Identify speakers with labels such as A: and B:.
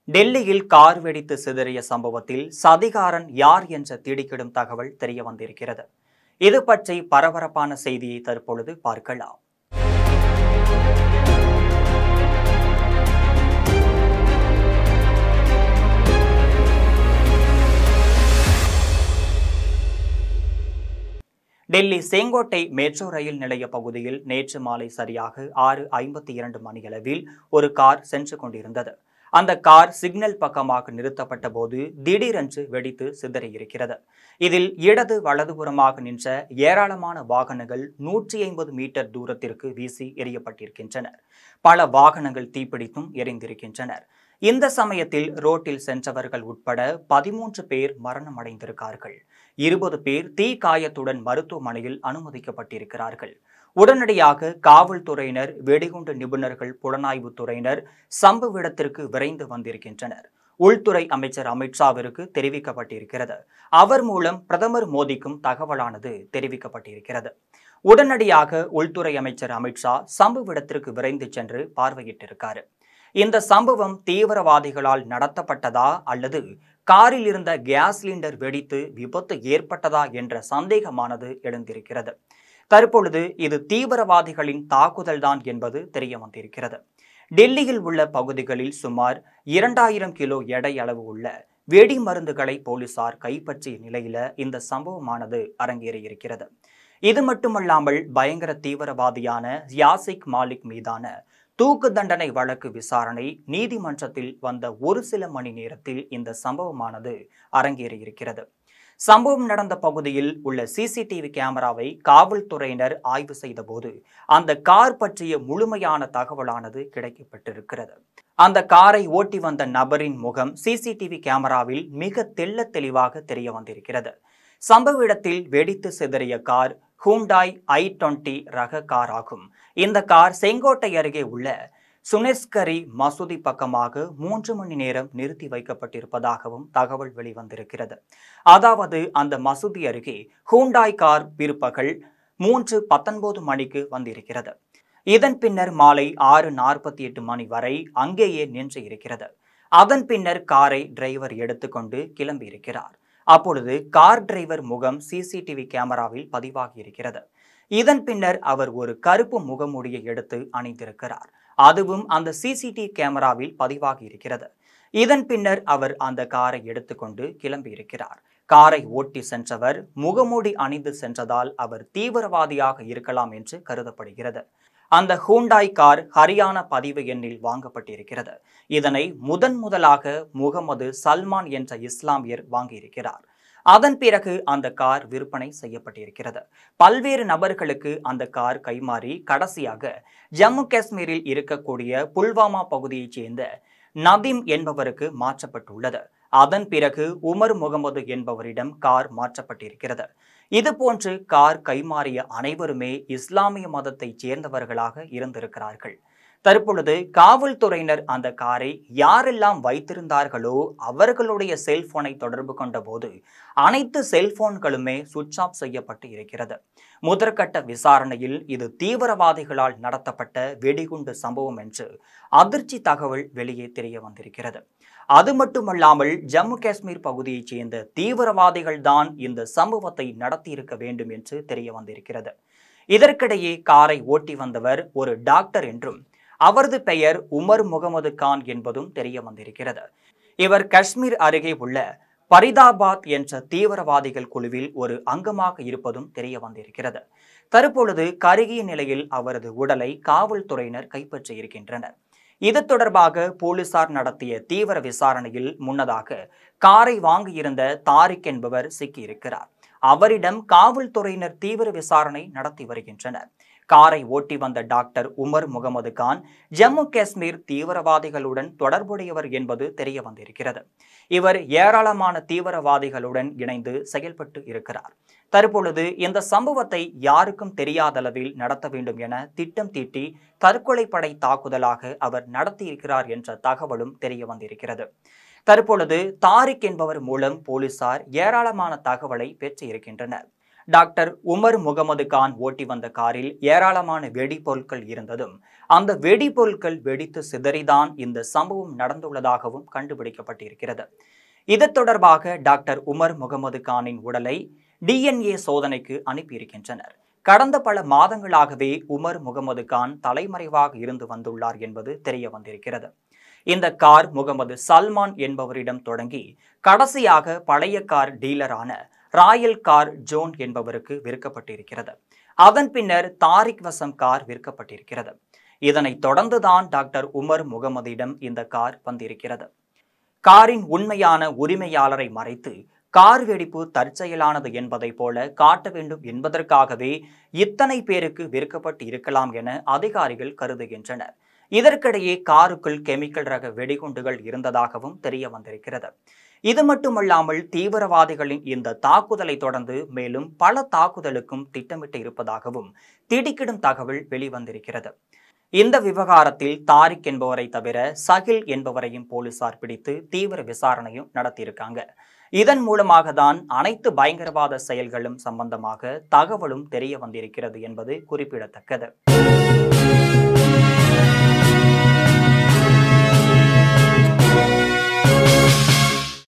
A: டெல்லியில் கார் வெடித்து சிதறிய சம்பவத்தில் சதிகாரன் யார் என்ற திடுக்கிடும் தகவல் தெரிய வந்திருக்கிறது. இது பற்றி பரபரப்பான செய்தியை தற்பொழுது பார்க்கலாம். டெல்லி செங்கோட்டை மெட்ரோ ரயில் நிலைய பகுதியில் நேற்று மாலை சரியாக 6:52 மணியளவில் ஒரு கார் சென்று கொண்டிருந்தது. அந்த கார் சிக்னல் பக்கமாக நிறுத்தப்பட்ட போது திடீரென்று வெடித்து சிதறியிருக்கிறது. இதில் இடது வலதுபுறமாக நின்ற ஏராளமான வாகனங்கள் 150 மீட்டர் தூரத்திற்கு வீசி எறியப்பட்டிருக்கின்றன. பல வாகனங்கள் தீப்பிடித்தும் எரிந்திருக்கின்றனர். இந்த சமயத்தில் ரோட்டில் சென்றவர்கள் உட்பட 13 பேர் மரணமடைந்திருக்கிறார்கள். 20 பேர் தீ காயத்துடன் மருத்துவமனையில் அனுமதிக்கப்பட்டிருக்கிறார்கள். உடனடியாக காவல்துறையினர், வெடிகுண்டு நிபுணர்கள், புலனாய்வு துறையினர் சம்பவ இடத்திற்கு விரைந்து வந்திருக்கின்றனர். உள்துறை அமைச்சர் அமித்ஷாவிற்கு தெரிவிக்கப்பட்டிருக்கிறது. அவர் மூலம் பிரதமர் மோடிக்கும் தகவலானது தெரிவிக்கப்பட்டிருக்கிறது. உடனடியாக உள்துறை அமைச்சர் அமித்ஷா சம்பவ இடத்திற்கு விரைந்து சென்று பார்வையிட்டிருக்காரு. இந்த சம்பவம் தீவிரவாதிகளால் நடத்தப்பட்டதா அல்லது காரில் இருந்த கேஸ் சிலிண்டர் வெடித்து விபத்து ஏற்பட்டதா என்ற சந்தேகமானது எழுந்திருக்கிறது. தற்பொழுது இது தீவிரவாதிகளின் தாக்குதல் தான் என்பது தெரிய வந்திருக்கிறது. டெல்லியில் உள்ள பகுதிகளில் சுமார் 2000 கிலோ எடை அளவு உள்ள வெடி மருந்துகளை போலீசார் கைப்பற்றிய நிலையில இந்த சம்பவமானது அரங்கேறியிருக்கிறது. இது மட்டுமல்லாமல் பயங்கர தீவிரவாதியான யாசிக் மாலிக் மீதான தூக்கு தண்டனை வழக்கு விசாரணை நீதிமன்றத்தில் வந்த ஒரு சில மணி நேரத்தில் இந்த சம்பவமானது அரங்கேறியிருக்கிறது. சம்பவம் நடந்த பகுதியில் உள்ள சிசிடிவி கேமராவை காவல்துறையினர் ஆய்வு செய்த போது அந்த கார் பற்றிய முழுமையான தகவலானது கிடைக்கப்பட்டிருக்கிறது. அந்த காரை ஓட்டி வந்த நபரின் முகம் சிசிடிவி கேமராவில் மிக தெள்ள தெளிவாக தெரிய வந்திருக்கிறது. சம்பவ இடத்தில் வெடித்து சிதறிய கார் ஹூண்டாய் i20 ரக கார் ஆகும். இந்த கார் செங்கோட்டை அருகே உள்ள சுனெஸ்கரி மசூதி பக்கமாக 3 மணி நேரம் நிறுத்தி வைக்கப்பட்டிருப்பதாகவும் தகவல் வெளிவந்திருக்கிறது. அதாவது அந்த மசூதி அருகே ஹூண்டாய் கார் பிற்பகல் 3:19 மணிக்கு வந்திருக்கிறது. இதன் பின்னர் மாலை 6:48 மணி வரை அங்கேயே நின்று இருக்கிறது. அதன் பின்னர் காரை டிரைவர் எடுத்துக்கொண்டு கிளம்பி இருக்கிறார். அப்பொழுது கார் டிரைவர் முகம் சிசிடிவி கேமராவில் பதிவாகி இருக்கிறது. இதன் பின்னர் அவர் ஒரு கருப்பு முகமூடியை எடுத்து அணிந்திருக்கிறார். அதுவும் அந்த சிசிடிவி கேமராவில் பதிவாகி இருக்கிறது. இதன் பின்னர் அவர் அந்த காரை எடுத்துக்கொண்டு கிளம்பி இருக்கிறார். காரை ஓட்டி சென்றவர் முகமூடி அணிந்து சென்றதால் அவர் தீவிரவாதியாக இருக்கலாம் என்று கருதப்படுகிறது. அந்த ஹூண்டாய் கார் ஹரியானா பதிவு எண்ணில் வாங்கப்பட்டிருக்கிறது. இதனை முதலாக முகமது சல்மான் என்ற இஸ்லாமியர் வாங்கியிருக்கிறார். அதன் பிறகு அந்த கார் விற்பனை செய்யப்பட்டிருக்கிறது. பல்வேறு நபர்களுக்கு அந்த கார் கைமாறி கடைசியாக ஜம்மு காஷ்மீரில் இருக்கக்கூடிய புல்வாமா பகுதியைச் சேர்ந்த நதீம் என்பவருக்கு மாற்றப்பட்டுள்ளது. அதன் பிறகு உமர் முகமது என்பவரிடம் கார் மாற்றப்பட்டிருக்கிறது. இதுபோன்று கார் கைமாறிய அனைவருமே இஸ்லாமிய மதத்தை சேர்ந்தவர்களாக இருந்திருக்கிறார்கள். தற்பொழுது காவல்துறையினர் அந்த காரை யாரெல்லாம் வைத்திருந்தார்களோ அவர்களுடைய செல்போனை தொடர்பு கொண்ட போது அனைத்து செல்போன்களுமே சுவிட்ச் ஆஃப் செய்யப்பட்டு இருக்கிறது. முதற்கட்ட விசாரணையில் இது தீவிரவாதிகளால் நடத்தப்பட்ட வெடிகுண்டு சம்பவம் என்று அதிர்ச்சி தகவல் வெளியே தெரிய வந்திருக்கிறது. அது மட்டுமல்லாமல் ஜம்மு காஷ்மீர் பகுதியைச் சேர்ந்த தீவிரவாதிகள் தான் இந்த சம்பவத்தை நடத்தியிருக்க வேண்டும் என்று தெரிய வந்திருக்கிறது. இதற்கிடையே காரை ஓட்டி வந்தவர் ஒரு டாக்டர் என்றும் அவரது பெயர் உமர் முகமது கான் என்பதும் தெரிய வந்திருக்கிறது. இவர் காஷ்மீர் அருகே உள்ள பரிதாபாத் என்ற தீவிரவாதிகள் குழுவில் ஒரு அங்கமாக இருப்பதும் தெரிய வந்திருக்கிறது. தற்பொழுது கருகிய நிலையில் அவரது உடலை காவல்துறையினர் கைப்பற்றி இருக்கின்றனர். இது தொடர்பாக போலீசார் நடத்திய தீவிர விசாரணையில் முன்னதாக காரை வாங்கியிருந்த தாரிக் என்பவர் சிக்கியிருக்கிறார். அவரிடம் காவல்துறையினர் தீவிர விசாரணை நடத்தி வருகின்றனர். காரை ஓட்டி வந்த டாக்டர் உமர் முகமது கான் ஜம்மு காஷ்மீர் தீவிரவாதிகளுடன் தொடர்புடையவர் என்பது தெரிய வந்திருக்கிறது. இவர் ஏராளமான தீவிரவாதிகளுடன் இணைந்து செயல்பட்டு இருக்கிறார். தற்பொழுது இந்த சம்பவத்தை யாருக்கும் தெரியாதளவில் நடத்த வேண்டும் என திட்டம் தீட்டி தற்கொலைப்படை தாக்குதலாக அவர் நடத்தியிருக்கிறார் என்ற தகவலும் தெரிய வந்திருக்கிறது. தற்பொழுது தாரிக் என்பவர் மூலம் போலீசார் ஏராளமான தகவலை பெற்று இருக்கின்றனர். டாக்டர் உமர் முகமது கான் ஓட்டி வந்த காரில் ஏராளமான வெடிபொருட்கள் இருந்ததும் அந்த வெடிபொருட்கள் வெடித்து சிதறிதான் இந்த சம்பவம் நடந்துள்ளதாகவும் கண்டுபிடிக்கப்பட்டிருக்கிறது. இது தொடர்பாக டாக்டர் உமர் முகமது கானின் உடலை DNA சோதனைக்கு அனுப்பியிருக்கின்றனர். கடந்த பல மாதங்களாகவே உமர் முகமது கான் தலைமறைவாக இருந்து வந்துள்ளார் என்பது தெரிய வந்திருக்கிறது. இந்த கார் முகமது சல்மான் என்பவரிடம் தொடங்கி கடைசியாக பழைய கார் டீலரான ராயல் கார் ஜோன் என்பவருக்கு விற்கப்பட்டிருக்கிறது. அதன் பின்னர் தாரிக் வசம் கார் விற்கப்பட்டிருக்கிறது. இதனைத் தொடர்ந்துதான் டாக்டர் உமர் முகமதிடம் இந்த கார் வந்திருக்கிறது. காரின் உண்மையான உரிமையாளரை மறைத்து கார் வெடிப்பு தற்செயலானது என்பதை போல காட்ட வேண்டும் என்பதற்காகவே இத்தனை பேருக்கு விற்கப்பட்டு இருக்கலாம் என அதிகாரிகள் கருதுகின்றனர். இதற்கிடையே காருக்குள் கெமிக்கல் ரக வெடிகுண்டுகள் இருந்ததாகவும் தெரிய வந்திருக்கிறது. இது மட்டுமல்லாமல் தீவிரவாதிகளின் இந்த தாக்குதலை தொடர்ந்து மேலும் பல தாக்குதலுக்கும் திட்டமிட்டு இருப்பதாகவும் திடுக்கிடும் தகவல் வெளிவந்திருக்கிறது. இந்த விவகாரத்தில் தாரிக் என்பவரை தவிர சகில் என்பவரையும் போலீசார் பிடித்து தீவிர விசாரணையும் நடத்தியிருக்காங்க. இதன் மூலமாக தான் அனைத்து பயங்கரவாத செயல்களும் சம்பந்தமாக தகவலும் தெரிய வந்திருக்கிறது என்பது குறிப்பிடத்தக்கது.